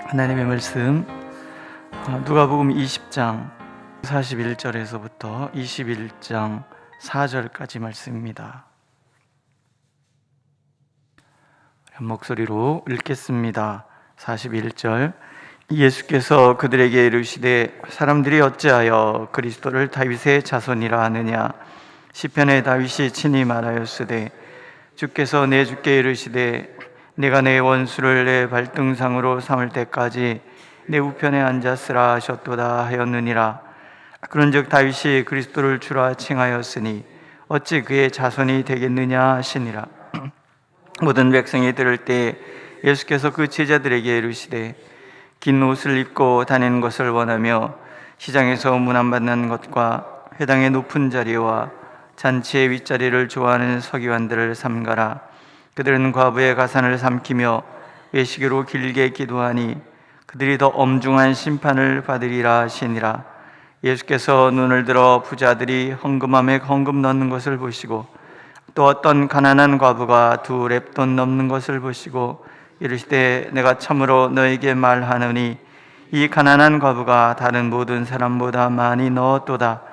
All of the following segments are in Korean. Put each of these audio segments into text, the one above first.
하나님의 말씀 누가복음 20장 41절에서부터 21장 4절까지 말씀입니다. 한 목소리로 읽겠습니다. 41절. 예수께서 그들에게 이르시되 사람들이 어찌하여 그리스도를 다윗의 자손이라 하느냐. 시편에 다윗이 친히 말하였으되 주께서 내 주께 이르시되 내가 내 원수를 내 발등상으로 삼을 때까지 내 우편에 앉았으라 하셨도다 하였느니라. 그런즉 다윗이 그리스도를 주라 칭하였으니 어찌 그의 자손이 되겠느냐 하시니라. 모든 백성이 들을 때 예수께서 그 제자들에게 이르시되 긴 옷을 입고 다니는 것을 원하며 시장에서 문안받는 것과 회당의 높은 자리와 잔치의 윗자리를 좋아하는 서기관들을 삼가라. 그들은 과부의 가산을 삼키며 외식으로 길게 기도하니 그들이 더 엄중한 심판을 받으리라 하시니라. 예수께서 눈을 들어 부자들이 헌금함에 헌금 넣는 것을 보시고 또 어떤 가난한 과부가 2렙돈 넘는 것을 보시고 이르시되 내가 참으로 너에게 말하노니 이 가난한 과부가 다른 모든 사람보다 많이 넣었도다.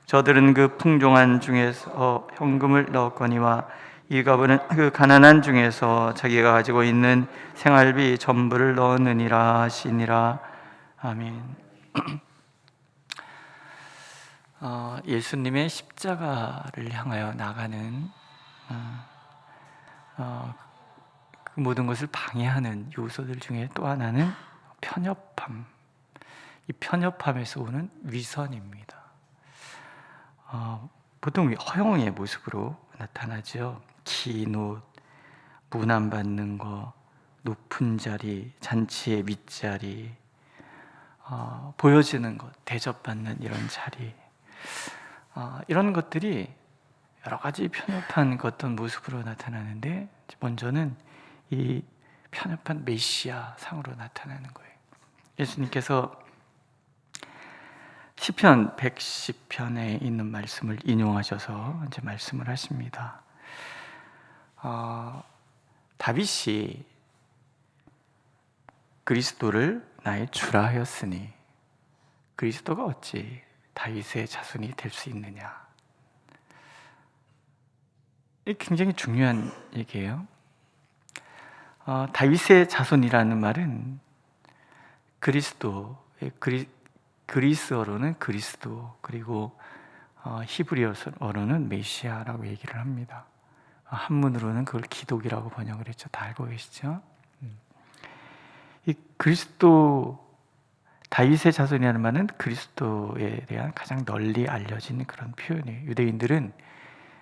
저들은 그 풍족한 중에서 헌금을 넣었거니와 이 과부는 그 가난한 중에서 자기가 가지고 있는 생활비 전부를 넣었느니라 하시니라. 아멘. 예수님의 십자가를 향하여 나가는 그 모든 것을 방해하는 요소들 중에 또 하나는 편협함. 이 편협함에서 오는 위선입니다. 보통 허영의 모습으로 나타나죠. 긴 옷, 문안 받는 거, 높은 자리, 잔치의 밑자리, 보여지는 것, 대접받는 이런 자리, 이런 것들이 여러 가지 편협한 어떤 모습으로 나타나는데 먼저는 이 편협한 메시아 상으로 나타나는 거예요. 예수님께서 시편 110편에 있는 말씀을 인용하셔서 이제 말씀을 하십니다. 다윗이 그리스도를 나의 주라 하였으니 그리스도가 어찌 다윗의 자손이 될 수 있느냐. 이게 굉장히 중요한 얘기예요. 다윗의 자손이라는 말은 그리스어로는 그리스도, 그리고 히브리어로는 메시아라고 얘기를 합니다. 한문으로는 그걸 기독이라고 번역을 했죠. 다 알고 계시죠? 이 그리스도, 다윗의 자손이라는 말은 그리스도에 대한 가장 널리 알려진 그런 표현이에요. 유대인들은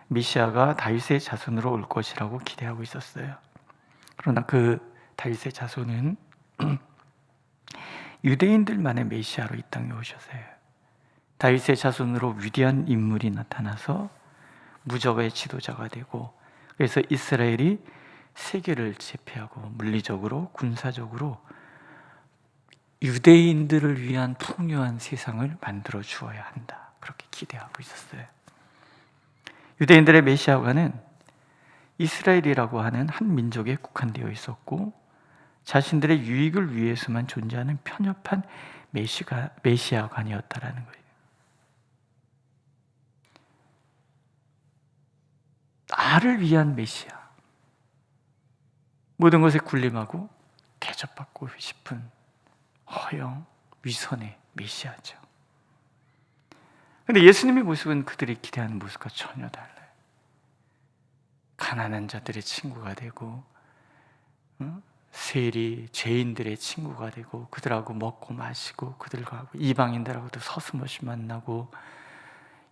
메시아가 다윗의 자손으로 올 것이라고 기대하고 있었어요. 그러나 그 다윗의 자손은 유대인들만의 메시아로 이 땅에 오셔서요. 다윗의 자손으로 위대한 인물이 나타나서 무적의 지도자가 되고, 그래서 이스라엘이 세계를 제패하고 물리적으로 군사적으로 유대인들을 위한 풍요한 세상을 만들어 주어야 한다. 그렇게 기대하고 있었어요. 유대인들의 메시아관은 이스라엘이라고 하는 한 민족에 국한되어 있었고 자신들의 유익을 위해서만 존재하는 편협한 메시아관이었다라는 거예요. 나를 위한 메시아, 모든 것에 군림하고 대접받고 싶은 허영, 위선의 메시아죠. 그런데 예수님의 모습은 그들이 기대하는 모습과 전혀 달라요. 가난한 자들의 친구가 되고 세리, 죄인들의 친구가 되고 그들하고 먹고 마시고 그들과 이방인들하고도 서슴없이 만나고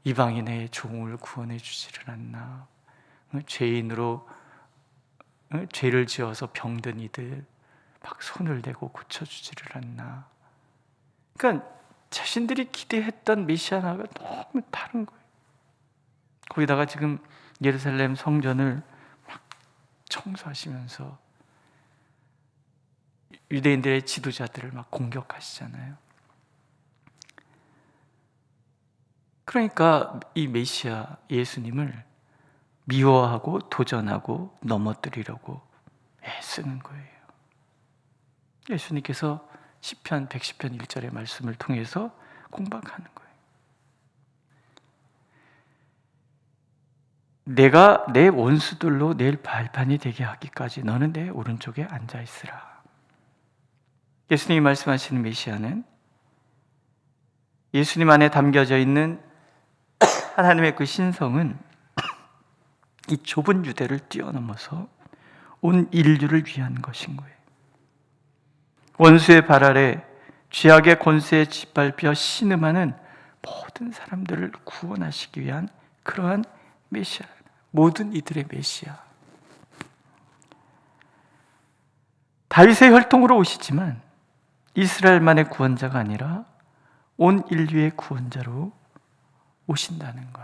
이방인의 종을 구원해 주지를 않나. 죄인으로 죄를 지어서 병든 이들 막 손을 대고 고쳐주지를 않나. 그러니까 자신들이 기대했던 메시아가 너무 다른 거예요. 거기다가 지금 예루살렘 성전을 막 청소하시면서 유대인들의 지도자들을 막 공격하시잖아요. 그러니까 이 메시아 예수님을 미워하고 도전하고 넘어뜨리려고 애쓰는 거예요. 예수님께서 시편 110편 1절의 말씀을 통해서 공박하는 거예요. 내가 내 원수들로 내 발판이 되게 하기까지 너는 내 오른쪽에 앉아 있으라. 예수님이 말씀하시는 메시아는 예수님 안에 담겨져 있는 하나님의 그 신성은 이 좁은 유대를 뛰어넘어서 온 인류를 위한 것인 거예요. 원수의 발 아래 죄악의 권세에 짓밟혀 신음하는 모든 사람들을 구원하시기 위한 그러한 메시아, 모든 이들의 메시아. 다윗의 혈통으로 오시지만 이스라엘만의 구원자가 아니라 온 인류의 구원자로 오신다는 것.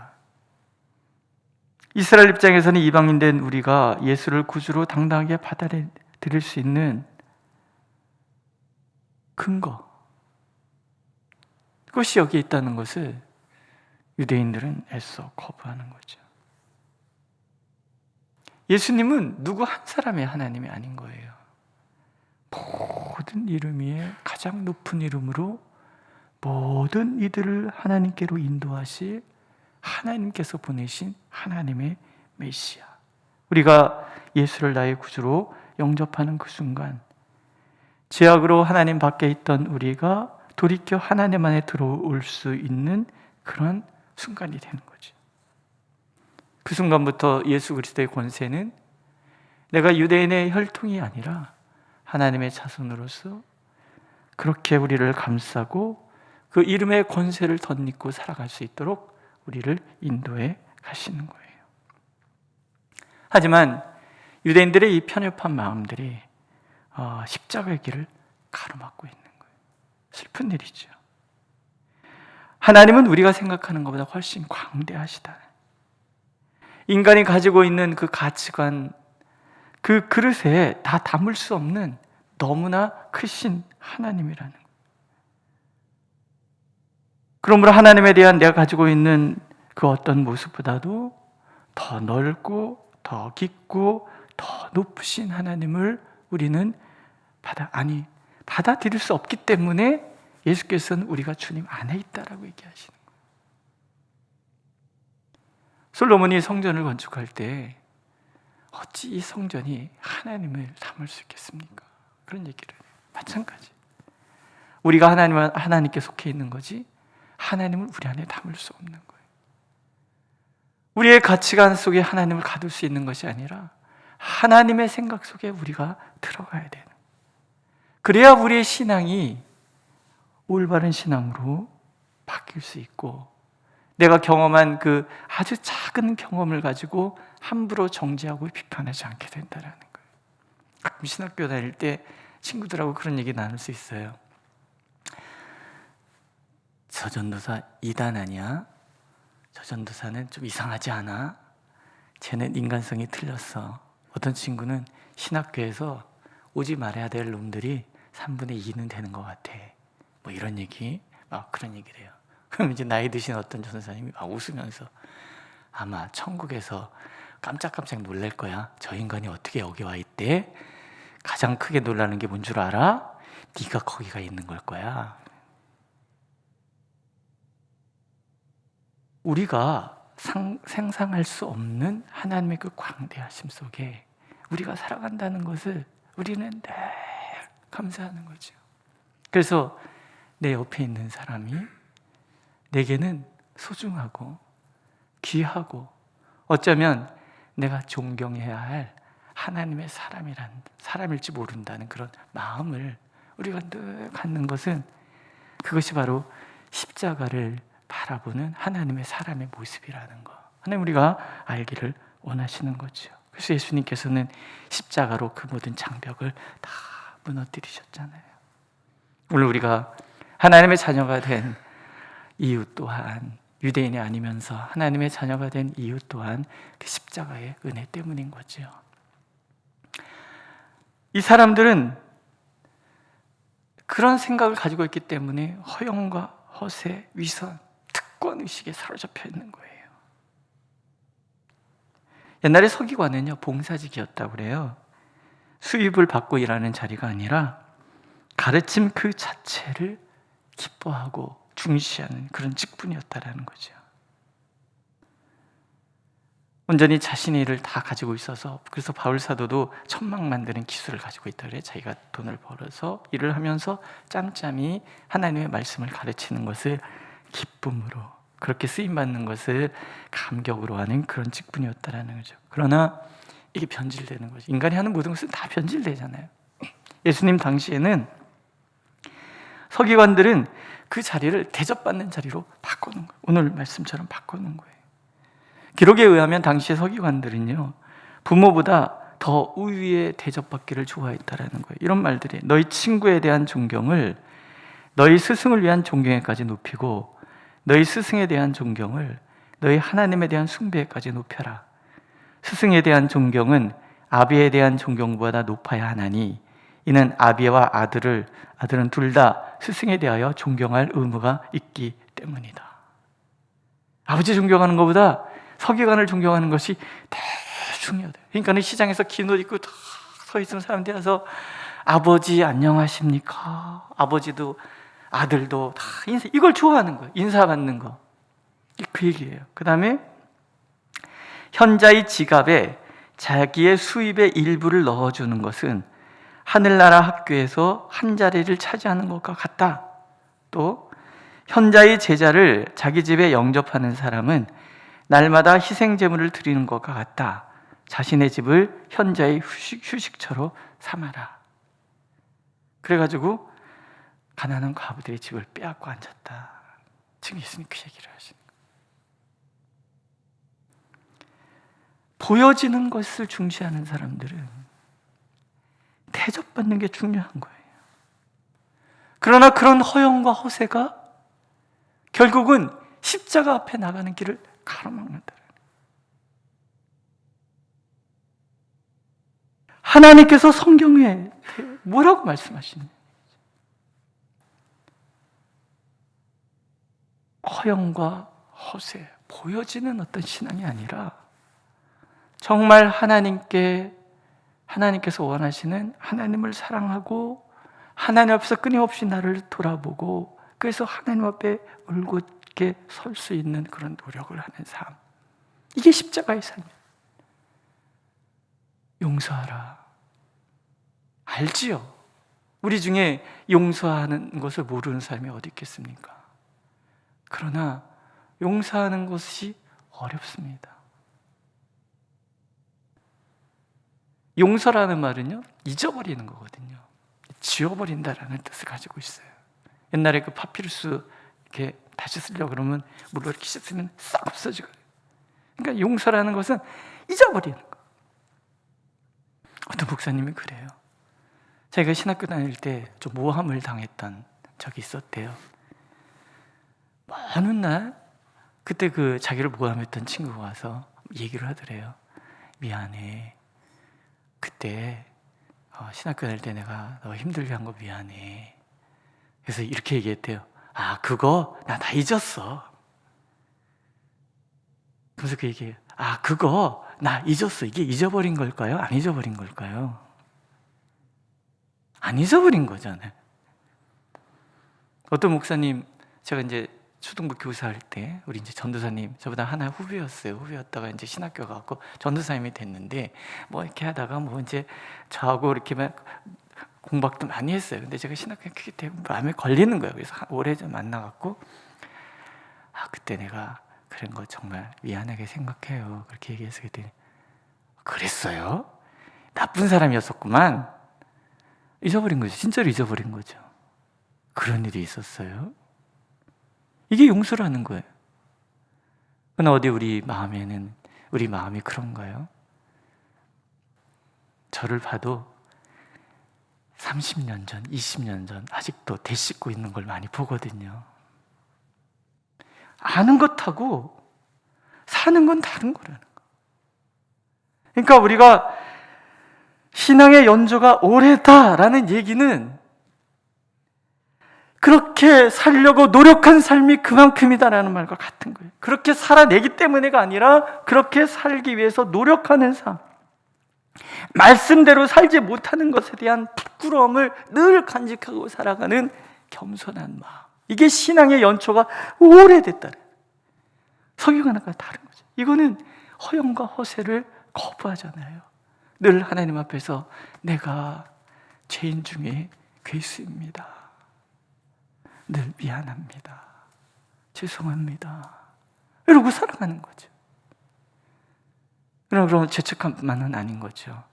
이스라엘 입장에서는 이방인된 우리가 예수를 구주로 당당하게 받아들일 수 있는 근거, 그것이 여기에 있다는 것을 유대인들은 애써 거부하는 거죠. 예수님은 누구 한 사람의 하나님이 아닌 거예요. 모든 이름 위에 가장 높은 이름으로 모든 이들을 하나님께로 인도하실 하나님께서 보내신 하나님의 메시아. 우리가 예수를 나의 구주로 영접하는 그 순간 죄악으로 하나님 밖에 있던 우리가 돌이켜 하나님 안에 들어올 수 있는 그런 순간이 되는 거죠. 그 순간부터 예수 그리스도의 권세는 내가 유대인의 혈통이 아니라 하나님의 자손으로서 그렇게 우리를 감싸고 그 이름의 권세를 덧입고 살아갈 수 있도록 우리를 인도해 가시는 거예요. 하지만 유대인들의 이 편협한 마음들이 십자가의 길을 가로막고 있는 거예요. 슬픈 일이죠. 하나님은 우리가 생각하는 것보다 훨씬 광대하시다. 인간이 가지고 있는 그 가치관, 그 그릇에 다 담을 수 없는 너무나 크신 하나님이라는 거예요. 그러므로 하나님에 대한 내가 가지고 있는 그 어떤 모습보다도 더 넓고 더 깊고 더 높으신 하나님을 우리는 받아들일 수 없기 때문에 예수께서는 우리가 주님 안에 있다라고 얘기하시는 거예요. 솔로몬이 성전을 건축할 때 어찌 이 성전이 하나님을 담을 수 있겠습니까? 그런 얘기를 해요. 마찬가지. 우리가 하나님께 속해 있는 거지 하나님을 우리 안에 담을 수 없는 거예요. 우리의 가치관 속에 하나님을 가둘 수 있는 것이 아니라 하나님의 생각 속에 우리가 들어가야 되는. 그래야 우리의 신앙이 올바른 신앙으로 바뀔 수 있고 내가 경험한 그 아주 작은 경험을 가지고 함부로 정죄하고 비판하지 않게 된다는 거예요. 가끔 신학교 다닐 때 친구들하고 그런 얘기 나눌 수 있어요. 저 전도사 이단 아니야? 저 전도사는 좀 이상하지 않아? 쟤는 인간성이 틀렸어. 어떤 친구는 신학교에서 오지 말아야 될 놈들이 3분의 2는 되는 것 같아. 뭐 이런 얘기, 막 그런 얘기를 해요. 그럼 이제 나이 드신 어떤 전도사님이 막 웃으면서 아마 천국에서 깜짝깜짝 놀랄 거야. 저 인간이 어떻게 여기 와 있대? 가장 크게 놀라는 게 뭔 줄 알아? 네가 거기가 있는 걸 거야. 우리가 상상할 수 없는 하나님의 그 광대하심 속에 우리가 살아간다는 것을 우리는 늘 감사하는 거죠. 그래서 내 옆에 있는 사람이 내게는 소중하고 귀하고 어쩌면 내가 존경해야 할 하나님의 사람일지 모른다는 그런 마음을 우리가 늘 갖는 것은 그것이 바로 십자가를 바라보는 하나님의 사람의 모습이라는 거. 하나님 우리가 알기를 원하시는 거죠. 그래서 예수님께서는 십자가로 그 모든 장벽을 다 무너뜨리셨잖아요. 오늘 우리가 하나님의 자녀가 된 이유 또한 유대인이 아니면서 하나님의 자녀가 된 이유 또한 그 십자가의 은혜 때문인 거죠. 이 사람들은 그런 생각을 가지고 있기 때문에 허영과 허세, 위선, 특권의식에 사로잡혀 있는 거예요. 옛날에 서기관은요 봉사직이었다고 그래요. 수입을 받고 일하는 자리가 아니라 가르침 그 자체를 기뻐하고 중시하는 그런 직분이었다라는 거죠. 온전히 자신의 일을 다 가지고 있어서, 그래서 바울 사도도 천막 만드는 기술을 가지고 있다 그래. 자기가 돈을 벌어서 일을 하면서 짬짬이 하나님의 말씀을 가르치는 것을 기쁨으로, 그렇게 쓰임받는 것을 감격으로 하는 그런 직분이었다라는 거죠. 그러나 이게 변질되는 거죠. 인간이 하는 모든 것은 다 변질되잖아요. 예수님 당시에는 서기관들은 그 자리를 대접받는 자리로 바꾸는 거예요. 오늘 말씀처럼 바꾸는 거예요. 기록에 의하면 당시의 서기관들은요, 부모보다 더 우위의 대접받기를 좋아했다라는 거예요. 이런 말들이, 너희 친구에 대한 존경을 너희 스승을 위한 존경에까지 높이고 너희 스승에 대한 존경을 너희 하나님에 대한 숭배에까지 높여라. 스승에 대한 존경은 아비에 대한 존경보다 높아야 하나니 이는 아비와 아들은 둘 다 스승에 대하여 존경할 의무가 있기 때문이다. 아버지 존경하는 것보다 서기관을 존경하는 것이 더 중요하다. 그러니까 시장에서 긴 옷 입고 탁 서 있으면 사람들이 와서 아버지 안녕하십니까? 아버지도 아들도 다 인사, 이걸 좋아하는 거예요. 인사받는 거. 그 얘기예요. 그 다음에 현자의 지갑에 자기의 수입의 일부를 넣어주는 것은 하늘나라 학교에서 한 자리를 차지하는 것과 같다. 또 현자의 제자를 자기 집에 영접하는 사람은 날마다 희생 제물을 드리는 것과 같다. 자신의 집을 현자의 휴식처로 삼아라. 그래가지고 가난한 과부들의 집을 빼앗고 앉았다. 지금 예수님 그 얘기를 하시는 거예요. 보여지는 것을 중시하는 사람들은 대접받는 게 중요한 거예요. 그러나 그런 허영과 허세가 결국은 십자가 앞에 나가는 길을 가로막는다. 하나님께서 성경에 뭐라고 말씀하시느냐? 허영과 허세, 보여지는 어떤 신앙이 아니라 정말 하나님께서 원하시는 하나님을 사랑하고 하나님 앞에서 끊임없이 나를 돌아보고 그래서 하나님 앞에 올곧게 설 수 있는 그런 노력을 하는 삶, 이게 십자가의 삶이에요. 용서하라. 알지요? 우리 중에 용서하는 것을 모르는 사람이 어디 있겠습니까? 그러나 용서하는 것이 어렵습니다. 용서라는 말은요, 잊어버리는 거거든요. 지워버린다라는 뜻을 가지고 있어요. 옛날에 그 파피루스 이렇게 다시 쓰려고 그러면 물로 이렇게 씻으면 싹 없어지거든요. 그러니까 용서라는 것은 잊어버리는 거. 어떤 목사님이 그래요. 자기가 신학교 다닐 때 좀 모함을 당했던 적이 있었대요. 어느 날 그때 그 자기를 모함했던 친구가 와서 얘기를 하더래요. 미안해. 그때 신학교 다닐 때 내가 너 힘들게 한 거 미안해. 그래서 이렇게 얘기했대요. 아, 그거 나 다 잊었어. 그래서 그 얘기해요. 아, 그거 나 잊었어. 이게 잊어버린 걸까요? 안 잊어버린 걸까요? 안 잊어버린 거잖아요. 어떤 목사님, 제가 이제 초등부 교사할 때 우리 이제 전도사님, 저보다 하나 후배였어요. 후배였다가 이제 신학교 가고 전도사님이 됐는데 뭐 이렇게 하다가 뭐 이제 저하고 이렇게 막 공박도 많이 했어요. 근데 제가 신학교에 크게 되게 마음에 걸리는 거예요. 그래서 오래 좀 만나갖고 아, 그때 내가 그런 거 정말 미안하게 생각해요. 그렇게 얘기해서 그랬더니 그랬어요? 나쁜 사람이었었구만. 잊어버린 거죠. 진짜로 잊어버린 거죠. 그런 일이 있었어요. 이게 용서라는 거예요. 그러나 어디 우리 마음이 그런가요? 저를 봐도 30년 전, 20년 전 아직도 대씹고 있는 걸 많이 보거든요. 아는 것하고 사는 건 다른 거라는 거. 그러니까 우리가 신앙의 연조가 오래다라는 얘기는 그렇게 살려고 노력한 삶이 그만큼이다라는 말과 같은 거예요. 그렇게 살아내기 때문에가 아니라 그렇게 살기 위해서 노력하는 삶, 말씀대로 살지 못하는 것에 대한 부끄러움을 늘 간직하고 살아가는 겸손한 마음, 이게 신앙의 연초가 오래됐다. 석유관과 다른 거죠. 이거는 허영과 허세를 거부하잖아요. 늘 하나님 앞에서 내가 죄인 중에 괴수입니다, 늘 미안합니다, 죄송합니다, 이러고 살아가는 거죠. 그럼 죄책감만은 아닌 거죠.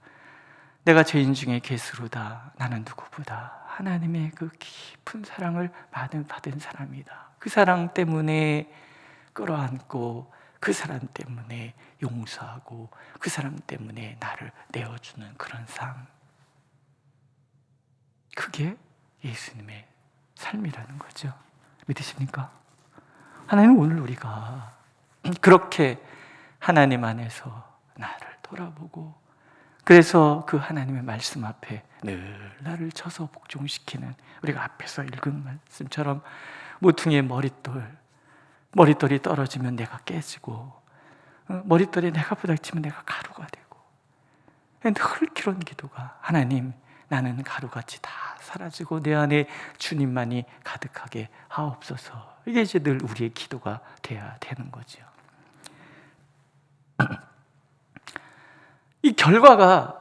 내가 죄인 중에 괴수로다. 나는 누구보다 하나님의 그 깊은 사랑을 받은 사람이다. 그 사랑 때문에 끌어안고, 그 사람 때문에 용서하고, 그 사람 때문에 나를 내어주는 그런 삶, 그게 예수님의 삶이라는 거죠. 믿으십니까? 하나님, 오늘 우리가 그렇게 하나님 안에서 나를 돌아보고, 그래서 그 하나님의 말씀 앞에 늘 나를 쳐서 복종시키는, 우리가 앞에서 읽은 말씀처럼 모퉁이의 머릿돌이 떨어지면 내가 깨지고, 머릿돌에 내가 부닥치면 내가 가루가 되고, 늘 그런 기도가, 하나님, 나는 가루같이 다 사라지고 내 안에 주님만이 가득하게 하옵소서. 이게 이제 늘 우리의 기도가 돼야 되는 거죠. 이 결과가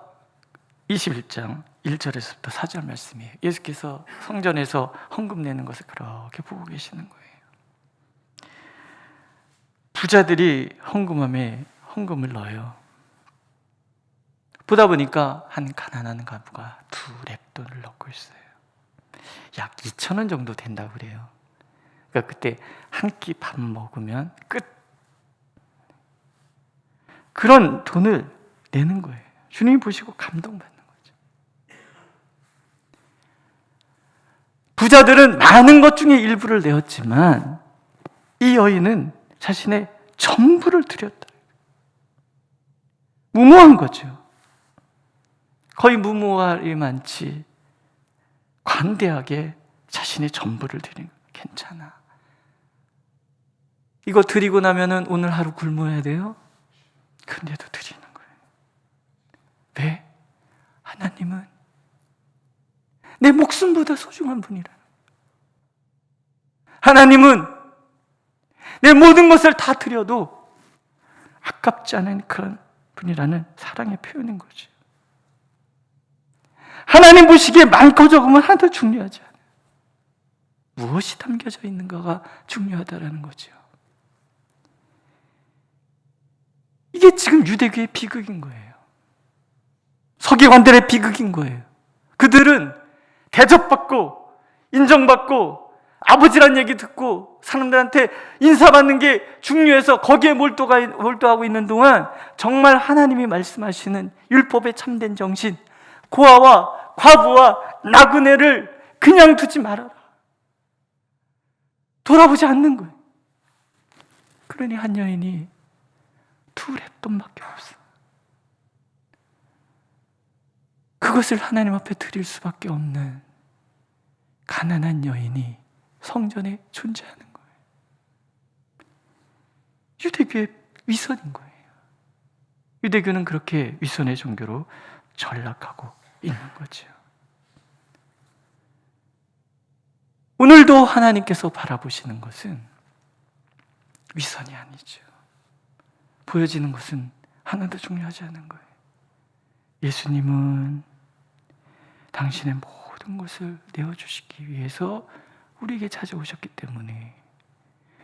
21장 1절에서부터 4절 말씀이에요. 예수께서 성전에서 헌금 내는 것을 그렇게 보고 계시는 거예요. 부자들이 헌금함에 헌금을 넣어요. 보다 보니까 한 가난한 가부가 2렙돈을 넣고 있어요. 약 2,000원 정도 된다고 그래요. 그러니까 그때 한 끼 밥 먹으면 끝, 그런 돈을 내는 거예요. 주님이 보시고 감동받는 거죠. 부자들은 많은 것 중에 일부를 내었지만 이 여인은 자신의 전부를 드렸다. 무모한 거죠. 거의 무모할이 많지 관대하게 자신의 전부를 드리는 거예요. 괜찮아, 이거 드리고 나면은 오늘 하루 굶어야 돼요? 근데도 드리는 거예요. 왜? 하나님은 내 목숨보다 소중한 분이라는 거예요. 하나님은 내 모든 것을 다 드려도 아깝지 않은 그런 분이라는 사랑의 표현인 거죠. 하나님 보시기에 많고 적음은 하나도 중요하지 않아요. 무엇이 담겨져 있는가가 중요하다는 거죠. 이게 지금 유대교의 비극인 거예요. 서기관들의 비극인 거예요. 그들은 대접받고 인정받고 아버지란 얘기 듣고 사람들한테 인사받는 게 중요해서 거기에 몰두하고 있는 동안 정말 하나님이 말씀하시는 율법의 참된 정신, 고아와 과부와 나그네를 그냥 두지 말아라, 돌아보지 않는 거예요. 그러니 한 여인이 2렙돈밖에 없어. 그것을 하나님 앞에 드릴 수밖에 없는 가난한 여인이 성전에 존재하는 거예요. 유대교의 위선인 거예요. 유대교는 그렇게 위선의 종교로 전락하고 있는 거죠. 오늘도 하나님께서 바라보시는 것은 위선이 아니죠. 보여지는 것은 하나도 중요하지 않은 거예요. 예수님은 당신의 모든 것을 내어주시기 위해서 우리에게 찾아오셨기 때문에,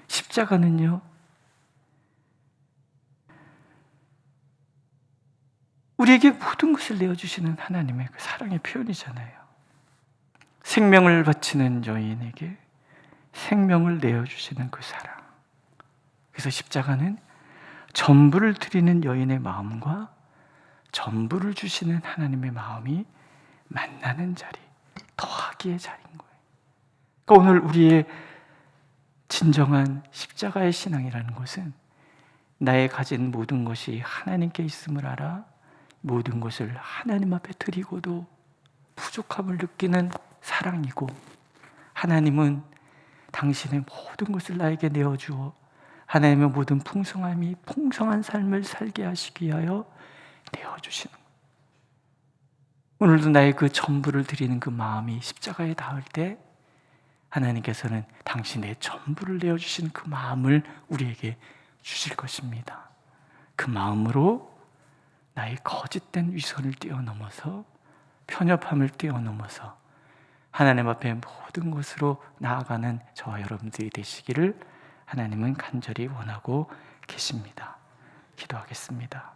십자가는요, 우리에게 모든 것을 내어주시는 하나님의 그 사랑의 표현이잖아요. 생명을 바치는 여인에게 생명을 내어주시는 그 사랑. 그래서 십자가는 전부를 드리는 여인의 마음과 전부를 주시는 하나님의 마음이 만나는 자리, 더하기의 자리인 거예요. 그러니까 오늘 우리의 진정한 십자가의 신앙이라는 것은 나의 가진 모든 것이 하나님께 있음을 알아 모든 것을 하나님 앞에 드리고도 부족함을 느끼는 사랑이고, 하나님은 당신의 모든 것을 나에게 내어주어 하나님의 모든 풍성함이 풍성한 삶을 살게 하시기 위하여 내어주시는 거예요. 오늘도 나의 그 전부를 드리는 그 마음이 십자가에 닿을 때 하나님께서는 당신의 전부를 내어주신 그 마음을 우리에게 주실 것입니다. 그 마음으로 나의 거짓된 위선을 뛰어넘어서, 편협함을 뛰어넘어서 하나님 앞에 모든 것으로 나아가는 저와 여러분들이 되시기를 하나님은 간절히 원하고 계십니다. 기도하겠습니다.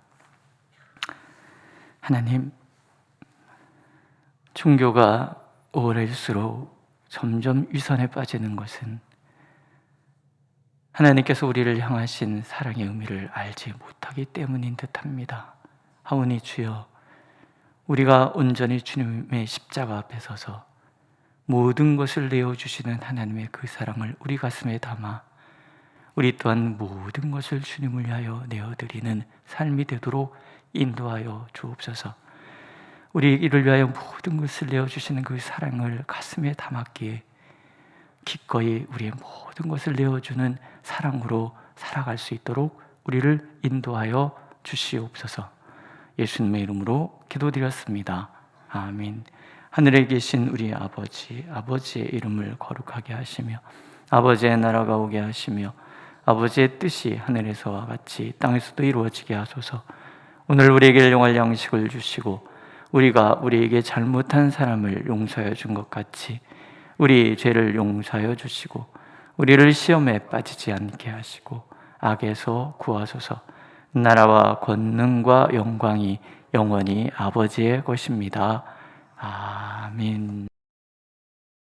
하나님, 종교가 오래될수록 점점 위선에 빠지는 것은 하나님께서 우리를 향하신 사랑의 의미를 알지 못하기 때문인 듯합니다. 하오니 주여, 우리가 온전히 주님의 십자가 앞에 서서 모든 것을 내어주시는 하나님의 그 사랑을 우리 가슴에 담아 우리 또한 모든 것을 주님을 위하여 내어드리는 삶이 되도록 인도하여 주옵소서. 우리 이를 위하여 모든 것을 내어주시는 그 사랑을 가슴에 담았기에 기꺼이 우리의 모든 것을 내어주는 사랑으로 살아갈 수 있도록 우리를 인도하여 주시옵소서. 예수님의 이름으로 기도드렸습니다. 아멘. 하늘에 계신 우리 아버지, 아버지의 이름을 거룩하게 하시며 아버지의 나라가 오게 하시며 아버지의 뜻이 하늘에서와 같이 땅에서도 이루어지게 하소서. 오늘 우리에게 일용할 양식을 주시고 우리가 우리에게 잘못한 사람을 용서하여 준 것 같이 우리 죄를 용서하여 주시고 우리를 시험에 빠지지 않게 하시고 악에서 구하소서. 나라와 권능과 영광이 영원히 아버지의 것입니다. 아멘.